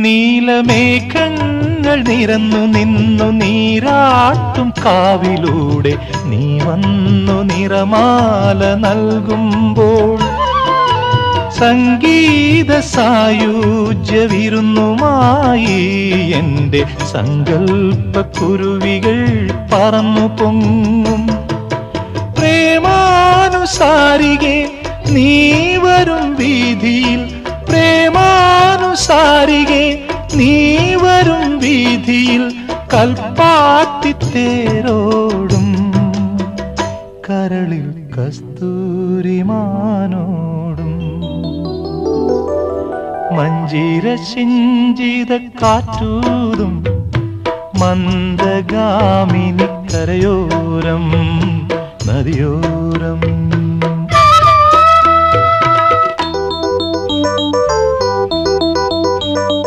നീലമേഘങ്ങൾ നിരന്നു നിന്നു നീരാട്ടും കാവിലൂടെ നീ വന്നു നിറമാല നൽകുമ്പോൾ സംഗീത സായുജ്യവിരുന്നുമായി എൻ്റെ സങ്കൽപ്പക്കുരുവികൾ പറന്നു പൊങ്ങും. പ്രേമാനുസാരികെ നീ വരും വീതിയിൽ, പ്രേമാനുസാരികെ നീ വരും വീതിയിൽ കൽപ്പാത്തിത്തേരോടും കരളിൽ കസ്തൂരിമാനോടും മഞ്ജീര സിഞ്ചിത കാറ്റൂതും മന്ദഗാമിനി കരയോരം നദിയോരം.